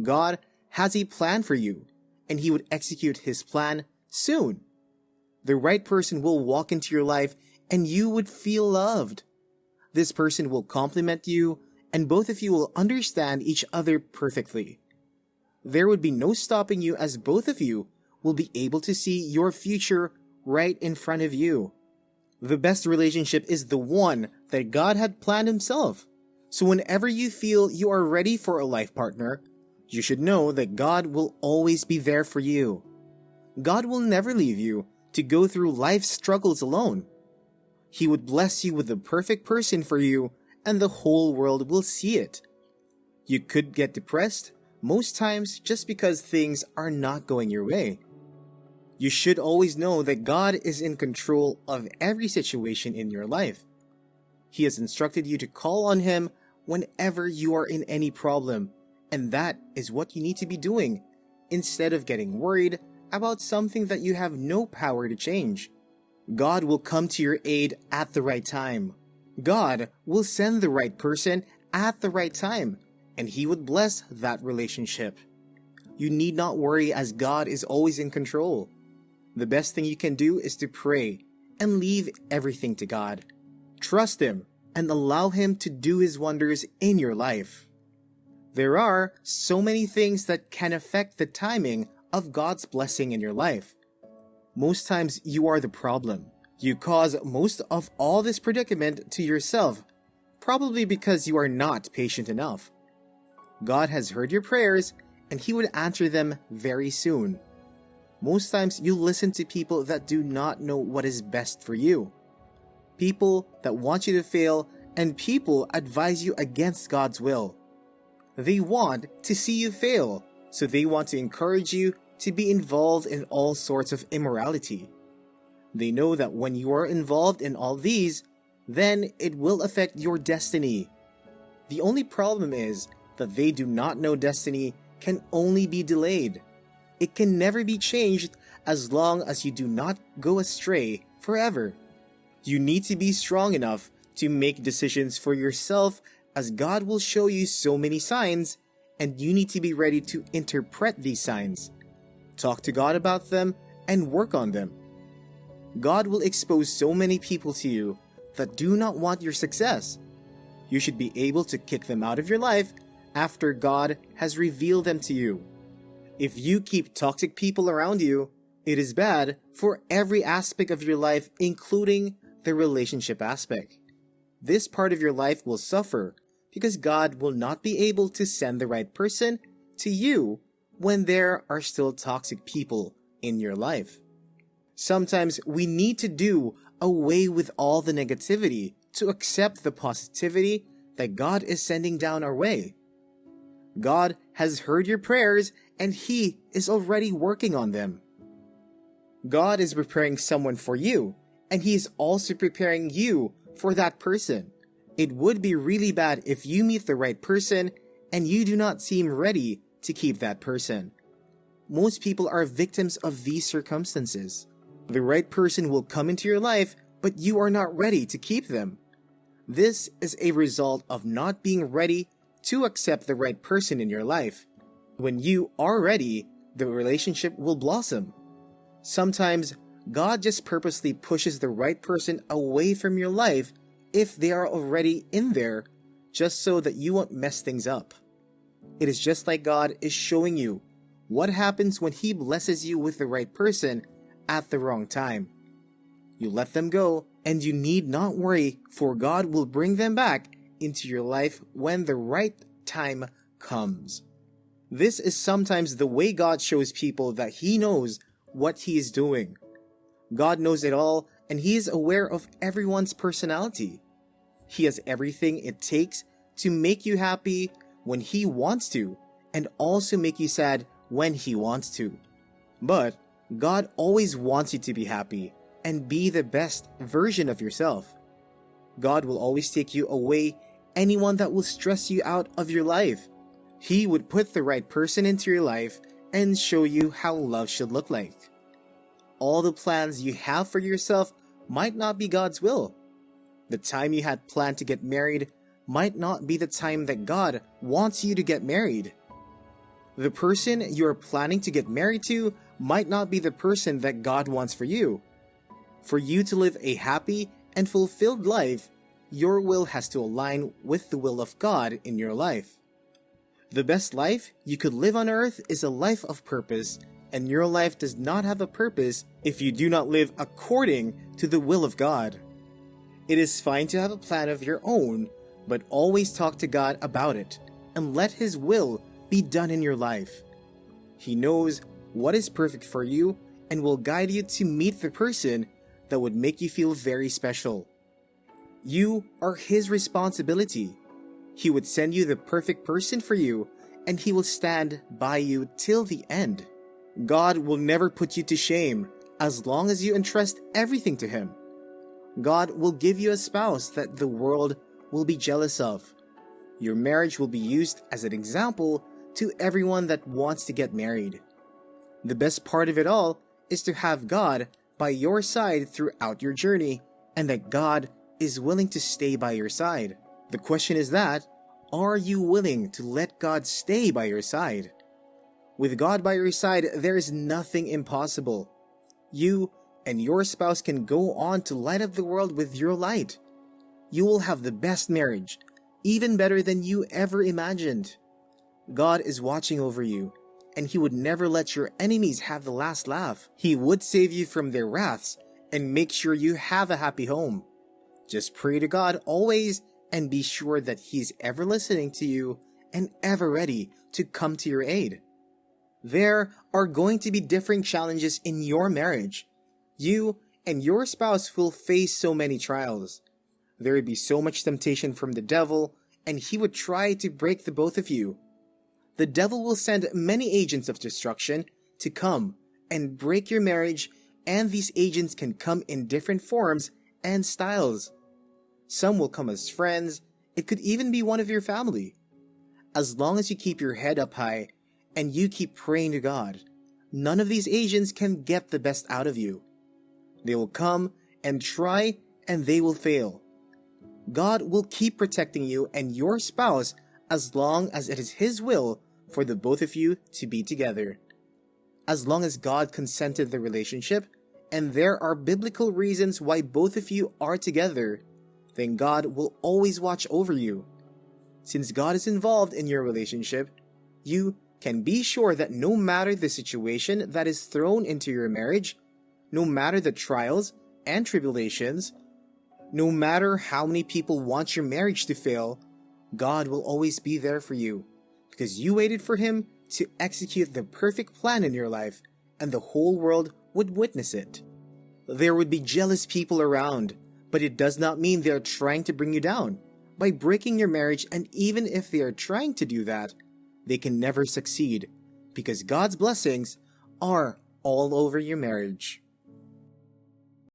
God has a plan for you, and He would execute His plan soon. The right person will walk into your life and you would feel loved. This person will compliment you and both of you will understand each other perfectly. There would be no stopping you as both of you will be able to see your future right in front of you. The best relationship is the one that God had planned Himself. So whenever you feel you are ready for a life partner, you should know that God will always be there for you. God will never leave you to go through life's struggles alone. He would bless you with the perfect person for you, and the whole world will see it. You could get depressed most times just because things are not going your way. You should always know that God is in control of every situation in your life. He has instructed you to call on Him whenever you are in any problem, and that is what you need to be doing, instead of getting worried about something that you have no power to change. God will come to your aid at the right time. God will send the right person at the right time, and He would bless that relationship. You need not worry as God is always in control. The best thing you can do is to pray and leave everything to God. Trust Him and allow Him to do His wonders in your life. There are so many things that can affect the timing of God's blessing in your life. Most times you are the problem. You cause most of all this predicament to yourself, probably because you are not patient enough. God has heard your prayers and He would answer them very soon. Most times you listen to people that do not know what is best for you. People that want you to fail, and people advise you against God's will. They want to see you fail, so they want to encourage you to be involved in all sorts of immorality. They know that when you are involved in all these, then it will affect your destiny. The only problem is that they do not know destiny can only be delayed. It can never be changed as long as you do not go astray forever. You need to be strong enough to make decisions for yourself, as God will show you so many signs, and you need to be ready to interpret these signs. Talk to God about them and work on them. God will expose so many people to you that do not want your success. You should be able to kick them out of your life after God has revealed them to you. If you keep toxic people around you, it is bad for every aspect of your life, including the relationship aspect. This part of your life will suffer because God will not be able to send the right person to you when there are still toxic people in your life. Sometimes we need to do away with all the negativity to accept the positivity that God is sending down our way. God has heard your prayers and He is already working on them. God is preparing someone for you, and He is also preparing you for that person. It would be really bad if you meet the right person and you do not seem ready to keep that person. Most people are victims of these circumstances. The right person will come into your life, but you are not ready to keep them. This is a result of not being ready to accept the right person in your life. When you are ready, the relationship will blossom. Sometimes God just purposely pushes the right person away from your life if they are already in there, just so that you won't mess things up. It is just like God is showing you what happens when He blesses you with the right person at the wrong time. You let them go, and you need not worry, for God will bring them back into your life when the right time comes. This is sometimes the way God shows people that He knows what He is doing. God knows it all, and He is aware of everyone's personality. He has everything it takes to make you happy when He wants to, and also make you sad when He wants to. But God always wants you to be happy and be the best version of yourself. God will always take you away anyone that will stress you out of your life. He would put the right person into your life and show you how love should look like. All the plans you have for yourself might not be God's will. The time you had planned to get married might not be the time that God wants you to get married. The person you are planning to get married to might not be the person that God wants for you. For you to live a happy and fulfilled life, your will has to align with the will of God in your life. The best life you could live on earth is a life of purpose, and your life does not have a purpose if you do not live according to the will of God. It is fine to have a plan of your own, but always talk to God about it and let His will be done in your life. He knows what is perfect for you and will guide you to meet the person that would make you feel very special. You are His responsibility. He would send you the perfect person for you, and He will stand by you till the end. God will never put you to shame as long as you entrust everything to Him. God will give you a spouse that the world will be jealous of. Your marriage will be used as an example to everyone that wants to get married. The best part of it all is to have God by your side throughout your journey, and that God is willing to stay by your side. The question is that, are you willing to let God stay by your side? With God by your side, there is nothing impossible. You and your spouse can go on to light up the world with your light. You will have the best marriage, even better than you ever imagined. God is watching over you, and He would never let your enemies have the last laugh. He would save you from their wraths and make sure you have a happy home. Just pray to God always and be sure that He's ever listening to you and ever ready to come to your aid. There are going to be different challenges in your marriage. You and your spouse will face so many trials. There would be so much temptation from the devil, and he would try to break the both of you. The devil will send many agents of destruction to come and break your marriage, and these agents can come in different forms and styles. Some will come as friends. It could even be one of your family. As long as you keep your head up high and you keep praying to God, none of these agents can get the best out of you. They will come and try, and they will fail. God will keep protecting you and your spouse as long as it is His will for the both of you to be together. As long as God consented the relationship, and there are biblical reasons why both of you are together, then God will always watch over you. Since God is involved in your relationship, you can be sure that no matter the situation that is thrown into your marriage, no matter the trials and tribulations, no matter how many people want your marriage to fail, God will always be there for you, because you waited for Him to execute the perfect plan in your life, and the whole world would witness it. There would be jealous people around, but it does not mean they are trying to bring you down by breaking your marriage, and even if they are trying to do that, they can never succeed, because God's blessings are all over your marriage.